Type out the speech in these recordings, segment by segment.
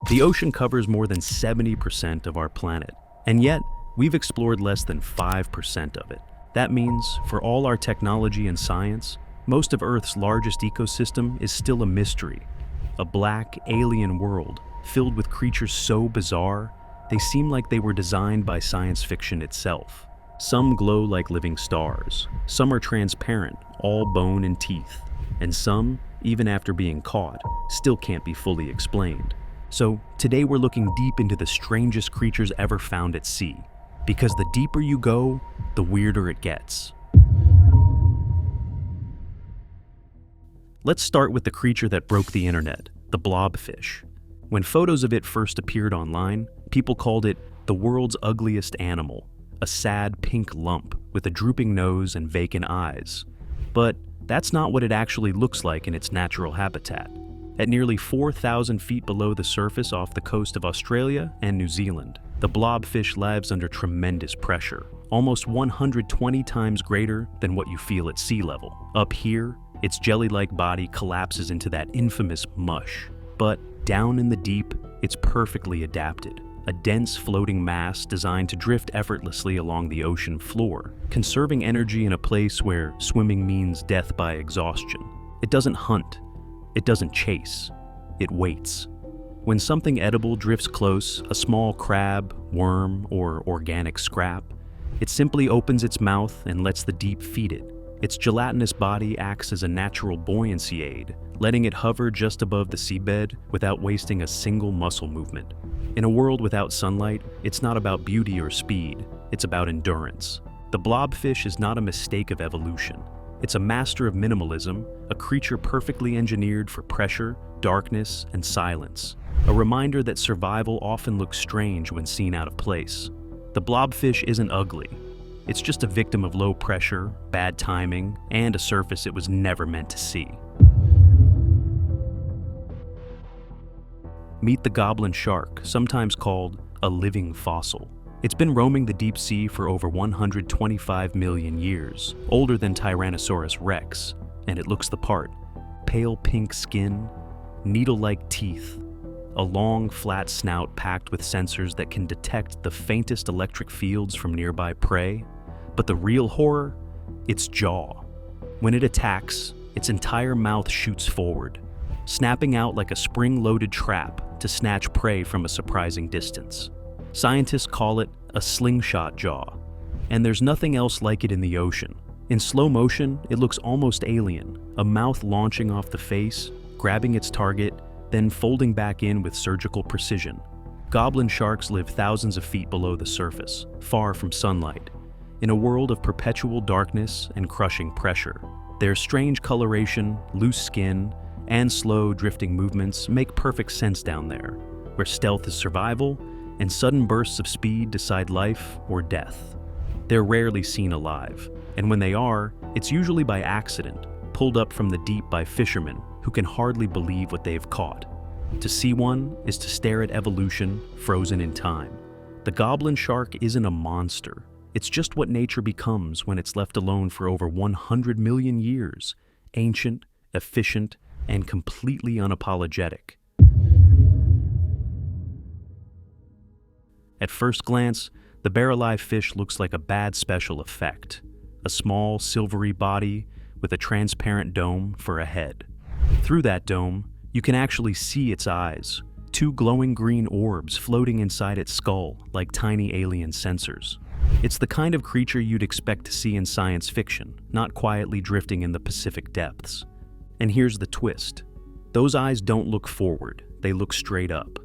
The ocean covers more than 70% of our planet, and yet we've explored less than 5% of it. That means, for all our technology and science, most of Earth's largest ecosystem is still a mystery, a black, alien world filled with creatures so bizarre, they seem like they were designed by science fiction itself. Some glow like living stars, some are transparent, all bone and teeth, and some, even after being caught, still can't be fully explained. So today we're looking deep into the strangest creatures ever found at sea, because the deeper you go, the weirder it gets. Let's start with the creature that broke the internet, the blobfish. When photos of it first appeared online, people called it the world's ugliest animal, a sad pink lump with a drooping nose and vacant eyes. But that's not what it actually looks like in its natural habitat. At nearly 4,000 feet below the surface off the coast of Australia and New Zealand, the blobfish lives under tremendous pressure, almost 120 times greater than what you feel at sea level. Up here, its jelly-like body collapses into that infamous mush. But down in the deep, it's perfectly adapted. A dense floating mass designed to drift effortlessly along the ocean floor, conserving energy in a place where swimming means death by exhaustion. It doesn't hunt. It doesn't chase. It waits. When something edible drifts close, a small crab, worm, or organic scrap, it simply opens its mouth and lets the deep feed it. Its gelatinous body acts as a natural buoyancy aid, letting it hover just above the seabed without wasting a single muscle movement. In a world without sunlight, it's not about beauty or speed, it's about endurance. The blobfish is not a mistake of evolution. It's a master of minimalism, a creature perfectly engineered for pressure, darkness, and silence. A reminder that survival often looks strange when seen out of place. The blobfish isn't ugly. It's just a victim of low pressure, bad timing, and a surface it was never meant to see. Meet the goblin shark, sometimes called a living fossil. It's been roaming the deep sea for over 125 million years, older than Tyrannosaurus rex, and it looks the part. Pale pink skin, needle-like teeth, a long, flat snout packed with sensors that can detect the faintest electric fields from nearby prey. But the real horror? Its jaw. When it attacks, its entire mouth shoots forward, snapping out like a spring-loaded trap to snatch prey from a surprising distance. Scientists call it a slingshot jaw, and there's nothing else like it in the ocean. In slow motion, it looks almost alien, a mouth launching off the face, grabbing its target, then folding back in with surgical precision. Goblin sharks live thousands of feet below the surface, far from sunlight, in a world of perpetual darkness and crushing pressure. Their strange coloration, loose skin, and slow drifting movements make perfect sense down there, where stealth is survival and sudden bursts of speed decide life or death. They're rarely seen alive, and when they are, it's usually by accident, pulled up from the deep by fishermen who can hardly believe what they've caught. To see one is to stare at evolution frozen in time. The goblin shark isn't a monster. It's just what nature becomes when it's left alone for over 100 million years, ancient, efficient, and completely unapologetic. At first glance, the barreleye fish looks like a bad special effect, a small, silvery body with a transparent dome for a head. Through that dome, you can actually see its eyes, two glowing green orbs floating inside its skull like tiny alien sensors. It's the kind of creature you'd expect to see in science fiction, not quietly drifting in the Pacific depths. And here's the twist. Those eyes don't look forward, they look straight up.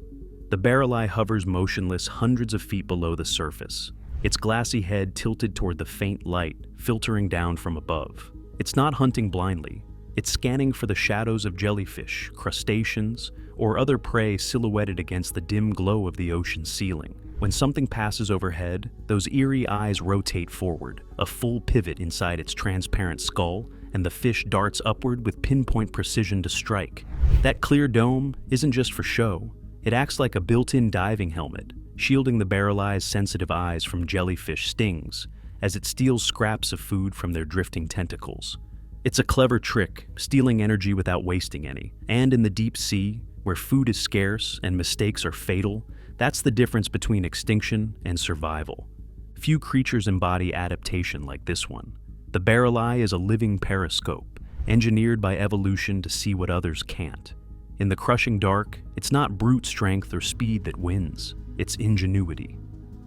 The barreleye hovers motionless hundreds of feet below the surface, its glassy head tilted toward the faint light filtering down from above. It's not hunting blindly. It's scanning for the shadows of jellyfish, crustaceans, or other prey silhouetted against the dim glow of the ocean ceiling. When something passes overhead, those eerie eyes rotate forward, a full pivot inside its transparent skull, and the fish darts upward with pinpoint precision to strike. That clear dome isn't just for show. It acts like a built-in diving helmet, shielding the barreleye's sensitive eyes from jellyfish stings as it steals scraps of food from their drifting tentacles. It's a clever trick, stealing energy without wasting any. And in the deep sea, where food is scarce and mistakes are fatal, that's the difference between extinction and survival. Few creatures embody adaptation like this one. The barreleye is a living periscope, engineered by evolution to see what others can't. In the crushing dark, it's not brute strength or speed that wins, it's ingenuity.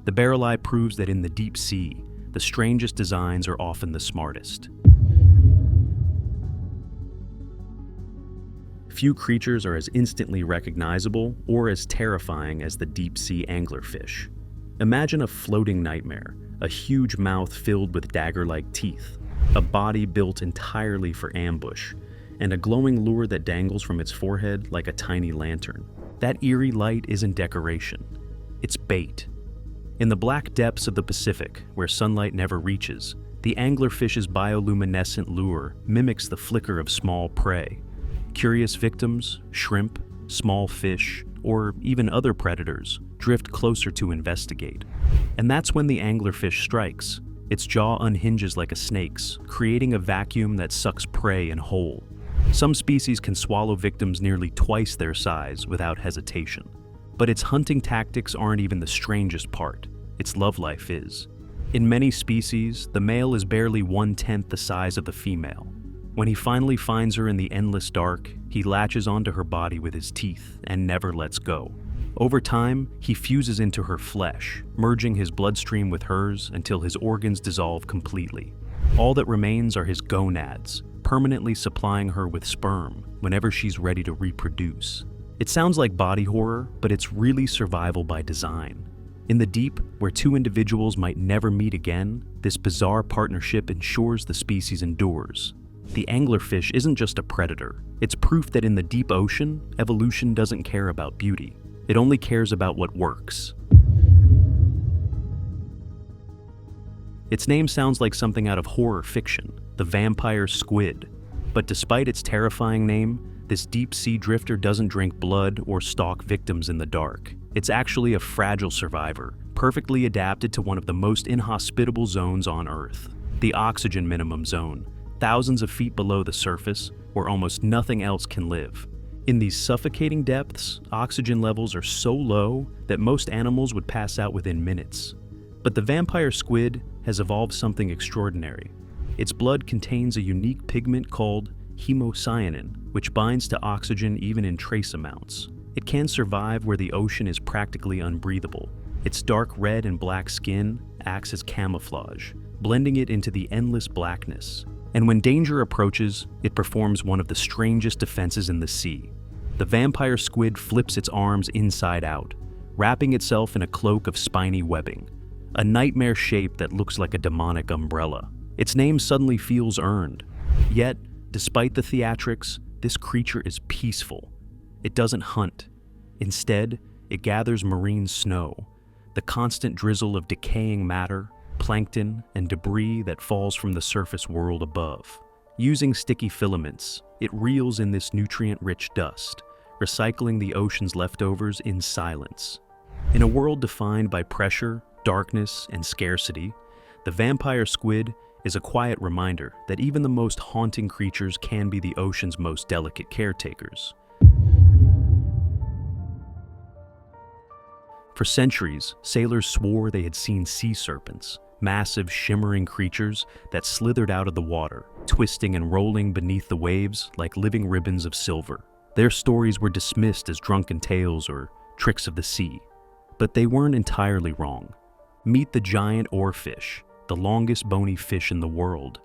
The barreleye proves that in the deep sea, the strangest designs are often the smartest. Few creatures are as instantly recognizable or as terrifying as the deep-sea anglerfish. Imagine a floating nightmare, a huge mouth filled with dagger-like teeth, a body built entirely for ambush, and a glowing lure that dangles from its forehead like a tiny lantern. That eerie light isn't decoration, it's bait. In the black depths of the Pacific, where sunlight never reaches, the anglerfish's bioluminescent lure mimics the flicker of small prey. Curious victims, shrimp, small fish, or even other predators, drift closer to investigate. And that's when the anglerfish strikes. Its jaw unhinges like a snake's, creating a vacuum that sucks prey in whole. Some species can swallow victims nearly twice their size without hesitation. But its hunting tactics aren't even the strangest part. Its love life is. In many species, the male is barely 1/10 the size of the female. When he finally finds her in the endless dark, he latches onto her body with his teeth and never lets go. Over time, he fuses into her flesh, merging his bloodstream with hers until his organs dissolve completely. All that remains are his gonads, permanently supplying her with sperm whenever she's ready to reproduce. It sounds like body horror, but it's really survival by design. In the deep, where two individuals might never meet again, this bizarre partnership ensures the species endures. The anglerfish isn't just a predator. It's proof that in the deep ocean, evolution doesn't care about beauty. It only cares about what works. Its name sounds like something out of horror fiction, the vampire squid. But despite its terrifying name, this deep-sea drifter doesn't drink blood or stalk victims in the dark. It's actually a fragile survivor, perfectly adapted to one of the most inhospitable zones on Earth, the oxygen minimum zone, thousands of feet below the surface, where almost nothing else can live. In these suffocating depths, oxygen levels are so low that most animals would pass out within minutes. But the vampire squid has evolved something extraordinary. Its blood contains a unique pigment called hemocyanin, which binds to oxygen even in trace amounts. It can survive where the ocean is practically unbreathable. Its dark red and black skin acts as camouflage, blending it into the endless blackness. And when danger approaches, it performs one of the strangest defenses in the sea. The vampire squid flips its arms inside out, wrapping itself in a cloak of spiny webbing, a nightmare shape that looks like a demonic umbrella. Its name suddenly feels earned. Yet, despite the theatrics, this creature is peaceful. It doesn't hunt. Instead, it gathers marine snow, the constant drizzle of decaying matter, plankton, and debris that falls from the surface world above. Using sticky filaments, it reels in this nutrient-rich dust, recycling the ocean's leftovers in silence. In a world defined by pressure, darkness, and scarcity, the vampire squid is a quiet reminder that even the most haunting creatures can be the ocean's most delicate caretakers. For centuries, sailors swore they had seen sea serpents, massive shimmering creatures that slithered out of the water, twisting and rolling beneath the waves like living ribbons of silver. Their stories were dismissed as drunken tales or tricks of the sea. But they weren't entirely wrong. Meet the giant oarfish, the longest bony fish in the world.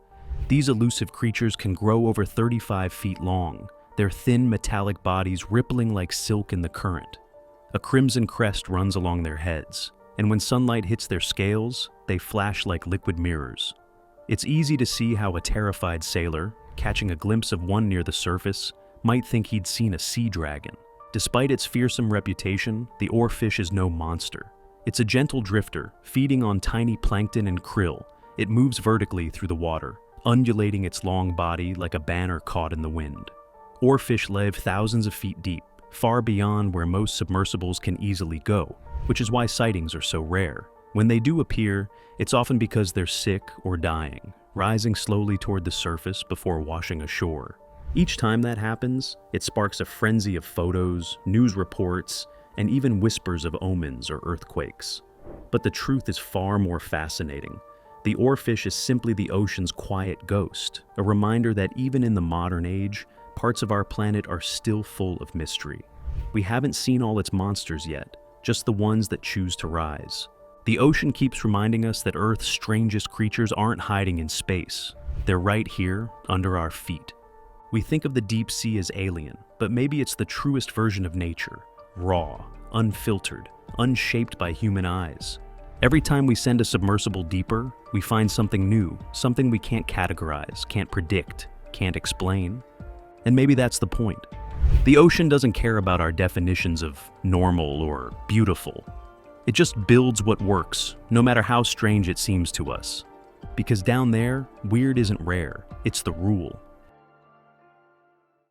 These elusive creatures can grow over 35 feet long, their thin metallic bodies rippling like silk in the current. A crimson crest runs along their heads, and when sunlight hits their scales, they flash like liquid mirrors. It's easy to see how a terrified sailor, catching a glimpse of one near the surface, might think he'd seen a sea dragon. Despite its fearsome reputation, the oarfish is no monster. It's a gentle drifter, feeding on tiny plankton and krill. It moves vertically through the water, undulating its long body like a banner caught in the wind. Oarfish live thousands of feet deep, far beyond where most submersibles can easily go, which is why sightings are so rare. When they do appear, it's often because they're sick or dying, rising slowly toward the surface before washing ashore. Each time that happens, it sparks a frenzy of photos, news reports, and even whispers of omens or earthquakes. But the truth is far more fascinating. The oarfish is simply the ocean's quiet ghost, a reminder that even in the modern age, parts of our planet are still full of mystery. We haven't seen all its monsters yet, just the ones that choose to rise. The ocean keeps reminding us that Earth's strangest creatures aren't hiding in space. They're right here, under our feet. We think of the deep sea as alien, but maybe it's the truest version of nature, raw, unfiltered, unshaped by human eyes. Every time we send a submersible deeper, we find something new, something we can't categorize, can't predict, can't explain. And maybe that's the point. The ocean doesn't care about our definitions of normal or beautiful. It just builds what works, no matter how strange it seems to us. Because down there, weird isn't rare, it's the rule.